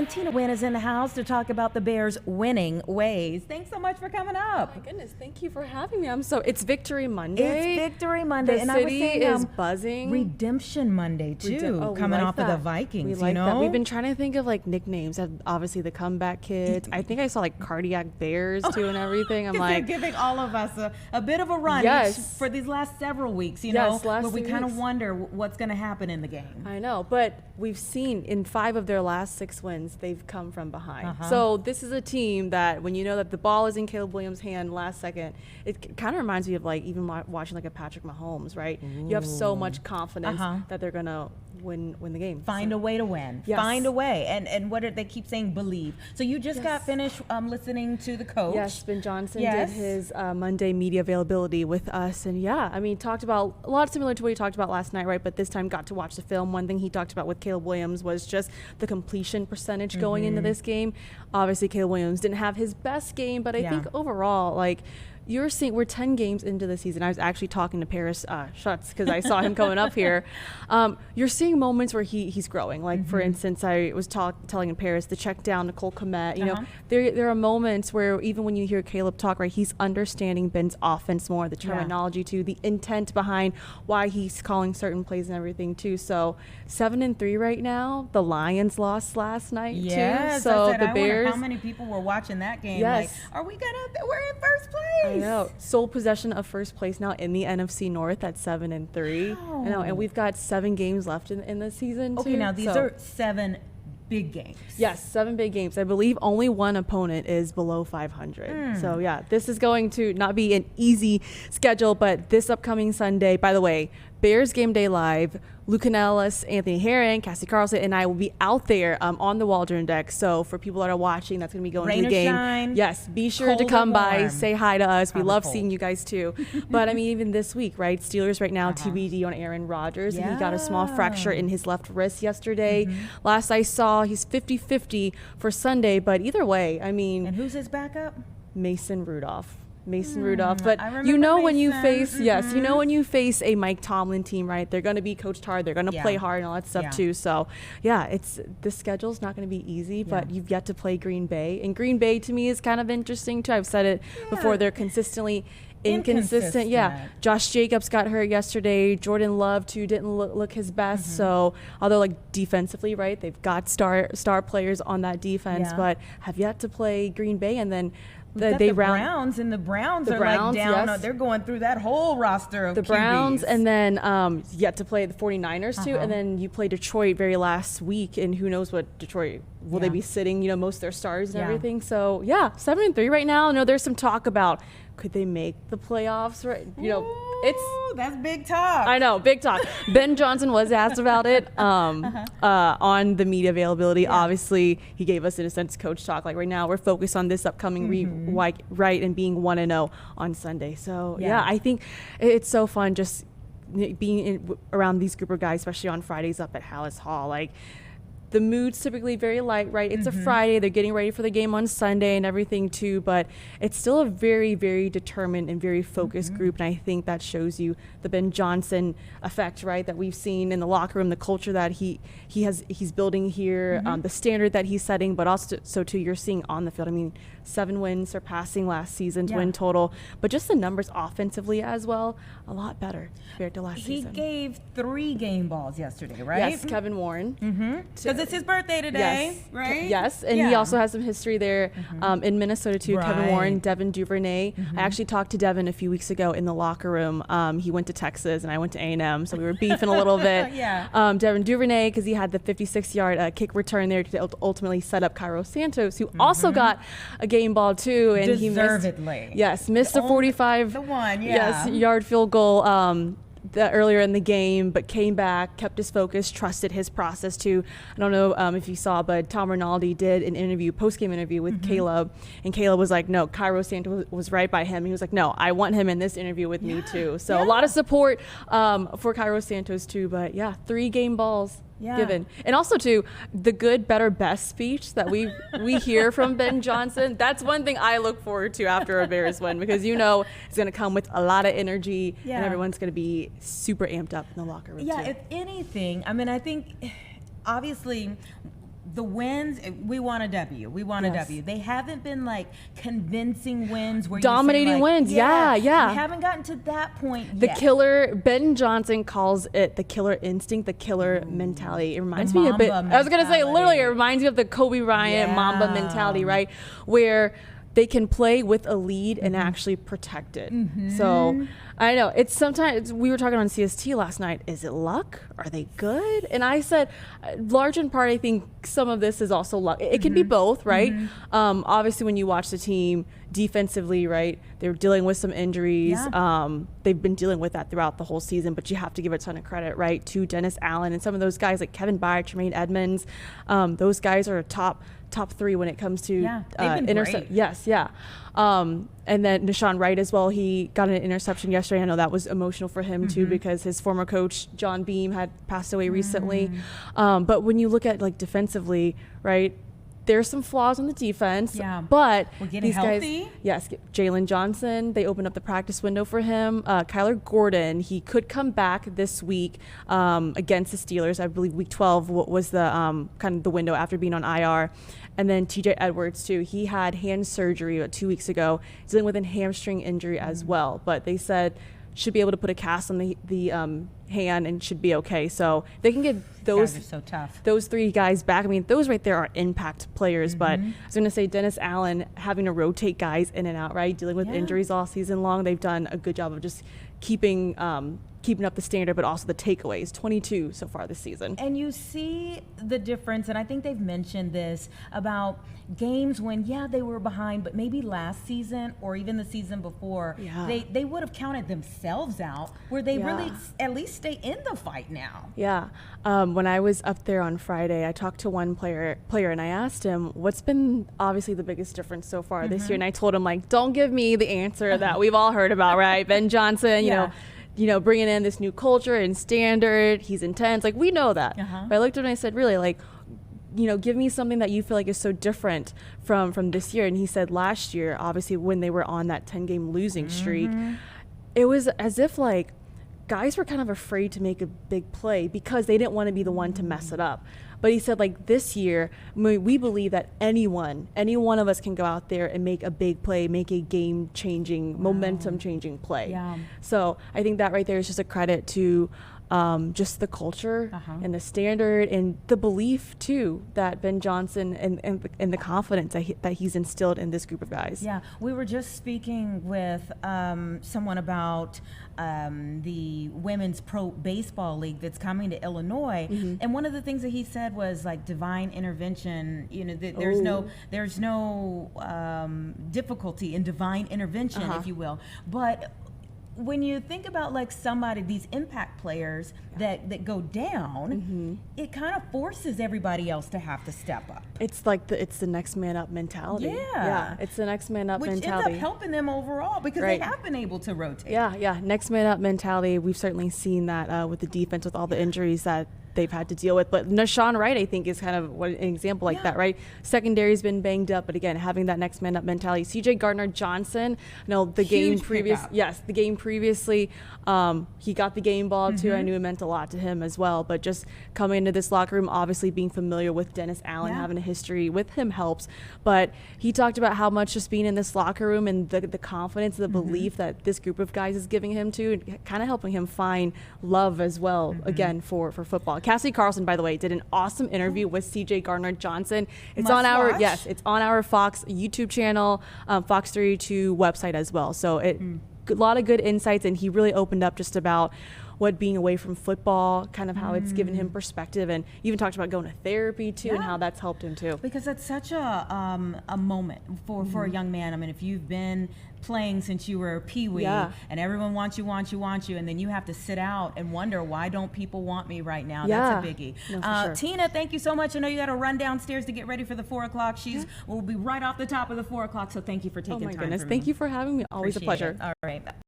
Nguyen is in the house to talk about the Bears' winning ways. Thanks so much for coming up. Oh my goodness, thank you for having me. It's Victory Monday. It's Victory Monday. The city is buzzing. Redemption Monday, too, coming off of the Vikings, we like that. We've been trying to think of like nicknames. Obviously, the Comeback Kids. I think I saw like Cardiac Bears, too, and everything. I'm like, they're giving all of us a bit of a run for these last several weeks, where we kind of wonder what's going to happen in the game. I know, but we've seen in 5 of their last 6 wins, they've come from behind. So this is a team that when you know that the ball is in Caleb Williams' hand last second, it kind of reminds me of like even watching like a Patrick Mahomes, right? Ooh. You have so much confidence that they're going to win the game. Find a way to win. Yes. Find a way. And what they keep saying, believe. So you just got finished listening to the coach. Yes, Ben Johnson did his Monday media availability with us. And talked about a lot similar to what he talked about last night, right? But this time got to watch the film. One thing he talked about with Caleb Williams was just the completion percentage going into this game. Obviously, Caleb Williams didn't have his best game, but I think overall, like, you're seeing we're 10 games into the season. I was actually talking to Paris Schutz because I saw him coming up here. You're seeing moments where he's growing. Like, for instance, I was telling in Paris the check down Nicole Komet. You know, there are moments where even when you hear Caleb talk, right, he's understanding Ben's offense more, the terminology too, the intent behind why he's calling certain plays and everything too. So 7-3 right now. The Lions lost last night too. So the Bears. How many people were watching that game? Like, are we we're in first place? I know. Sole possession of first place now in the NFC North at 7-3. Wow. I know, and we've got 7 games left in the season. Okay, now these are 7 big games. Yes, 7 big games. I believe only one opponent is below 500. So this is going to not be an easy schedule, but this upcoming Sunday, by the way, Bears Game Day Live, Luke Canellis, Anthony Herron, Cassie Carlson, and I will be out there on the Waldron deck. So for people that are watching, that's going to be going to the game. Shine, yes, be sure to come by, say hi to us. We love seeing you guys too. But I mean, even this week, right? Steelers right now, TBD on Aaron Rodgers. And he got a small fracture in his left wrist yesterday. Last I saw, he's 50-50 for Sunday. But either way, I mean. And who's his backup? Mason Rudolph. But you know when you face you know when you face a Mike Tomlin team, right? They're going to be coached hard, they're going to play hard and all that stuff too. So it's the schedule's not going to be easy, but you've yet to play Green Bay, and Green Bay to me is kind of interesting too. I've said it before, they're consistently inconsistent. Josh Jacobs got hurt yesterday. Jordan Love too didn't look his best. So although like defensively, right, they've got star players on that defense, but have yet to play Green Bay. And then the Browns are like down. They're going through that whole roster of the QBs. Browns, and then yet to play the 49ers too, and then you play Detroit very last week, and who knows what Detroit will they be sitting, most of their stars and everything. So 7-3 right now. I know there's some talk about could they make the playoffs, right? That's big talk. I know, big talk. Ben Johnson was asked about it on the media availability. Obviously, he gave us, in a sense, coach talk. Like right now, we're focused on this upcoming right and being 1-0 on Sunday. So I think it's so fun just being around these group of guys, especially on Fridays up at Hallis Hall. Like, the mood's typically very light, right? It's a Friday. They're getting ready for the game on Sunday and everything too, but it's still a very, very determined and very focused group. And I think that shows you the Ben Johnson effect, right? That we've seen in the locker room, the culture that he's building here, the standard that he's setting, but also too, you're seeing on the field. I mean, 7 wins, surpassing last season's win total, but just the numbers offensively as well, a lot better compared to last season. He gave 3 game balls yesterday, right? Yes, Kevin Warren. Because it's his birthday today, right? Yes, and he also has some history there in Minnesota too. Kevin Warren, Devin Duvernay. I actually talked to Devin a few weeks ago in the locker room. He went to Texas and I went to A&M, so we were beefing a little bit. Devin Duvernay, because he had the 56-yard kick return there to ultimately set up Cairo Santos, who also got a game ball too, and deservedly. He missed the 45 yard field goal earlier in the game, but came back, kept his focus, trusted his process too. I don't know if you saw, but Tom Rinaldi did an post-game interview with Caleb, and Caleb was like, no, Cairo Santos was right by him. He was like, no, I want him in this interview with me too. So a lot of support for Cairo Santos too, but 3 game balls given. And also too, the good, better, best speech that we hear from Ben Johnson. That's one thing I look forward to after a Bears win, because it's going to come with a lot of energy and everyone's going to be super amped up in the locker room too. If anything, I mean, I think obviously the wins, we want a W. We want a W. They haven't been like convincing wins where dominating wins. Yeah. We haven't gotten to that point yet. The killer, Ben Johnson calls it the killer instinct, the killer mentality. It reminds me a bit. I was gonna say, literally, it reminds me of the Kobe Bryant Mamba mentality, right? Where they can play with a lead and actually protect it. So I know it's sometimes, we were talking on CST last night, is it luck? Are they good? And I said, large in part, I think some of this is also luck. It can be both, right? Obviously, when you watch the team defensively, right, they're dealing with some injuries. They've been dealing with that throughout the whole season, but you have to give a ton of credit, right, to Dennis Allen and some of those guys like Kevin Byard, Tremaine Edmonds. Those guys are top three when it comes to intercept. And then Nashawn Wright as well. He got an interception yesterday. I know that was emotional for him too, because his former coach John Beam had passed away recently. But when you look at like defensively, right, there's some flaws on the defense, but we're getting these healthy. Guys, Jalen Johnson, they opened up the practice window for him. Kyler Gordon, he could come back this week against the Steelers. I believe week 12 was the kind of the window after being on IR. And then TJ Edwards too. He had hand surgery about 2 weeks ago, dealing with a hamstring injury as well. But they said should be able to put a cast on the hand and should be okay. So they can get those three guys back. I mean, those right there are impact players. But I was going to say Dennis Allen having to rotate guys in and out, right? Dealing with injuries all season long. They've done a good job of just keeping up the standard, but also the takeaways, 22 so far this season. And you see the difference, and I think they've mentioned this about games when, they were behind, but maybe last season or even the season before, they would have counted themselves out, where they really at least stay in the fight now. When I was up there on Friday, I talked to one player and I asked him, what's been obviously the biggest difference so far this year? And I told him, like, don't give me the answer that we've all heard about, right? Ben Johnson, you know, bringing in this new culture and standard. He's intense. Like, we know that. But I looked at him and I said, really, like, you know, give me something that you feel like is so different from this year. And he said last year, obviously, when they were on that 10-game losing streak, it was as if, like, guys were kind of afraid to make a big play because they didn't want to be the one to mess it up. But he said, like, this year, we believe that any one of us can go out there and make a big play, make a game-changing, momentum-changing play. So I think that right there is just a credit to just the culture and the standard and the belief, too, that Ben Johnson and the confidence that he's instilled in this group of guys. We were just speaking with someone about the Women's Pro Baseball League that's coming to Illinois. And one of the things that he said was, like, divine intervention. You know, there's no difficulty in divine intervention, if you will. But when you think about, like, these impact players that go down, it kind of forces everybody else to have to step up. It's like it's the next man up mentality. It's the next man up mentality. Which ends up helping them overall because they have been able to rotate. Next man up mentality. We've certainly seen that with the defense, with all the injuries that they've had to deal with. But Nashawn Wright, I think, is kind of an example like that, right? Secondary's been banged up, but again, having that next man up mentality. CJ Gardner-Johnson, the game previously, he got the game ball too. I knew it meant a lot to him as well. But just coming into this locker room, obviously being familiar with Dennis Allen, having a history with him helps. But he talked about how much just being in this locker room and the confidence, the belief that this group of guys is giving him to, and kind of helping him find love as well, again, for football. Cassidy Carlson, by the way, did an awesome interview with CJ Gardner-Johnson. It's on our Fox YouTube channel, Fox 32 website as well. So a lot of good insights, and he really opened up just about what being away from football, kind of how it's given him perspective, and even talked about going to therapy too, and how that's helped him too. Because that's such a moment for a young man. I mean, if you've been playing since you were a peewee, and everyone wants you, and then you have to sit out and wonder, why don't people want me right now? That's a biggie. No, for sure. Tina, thank you so much. I know you got to run downstairs to get ready for the 4 o'clock. We'll be right off the top of the 4 o'clock, so thank you for taking time. Oh my goodness, thank you for having me. Always a pleasure. All right.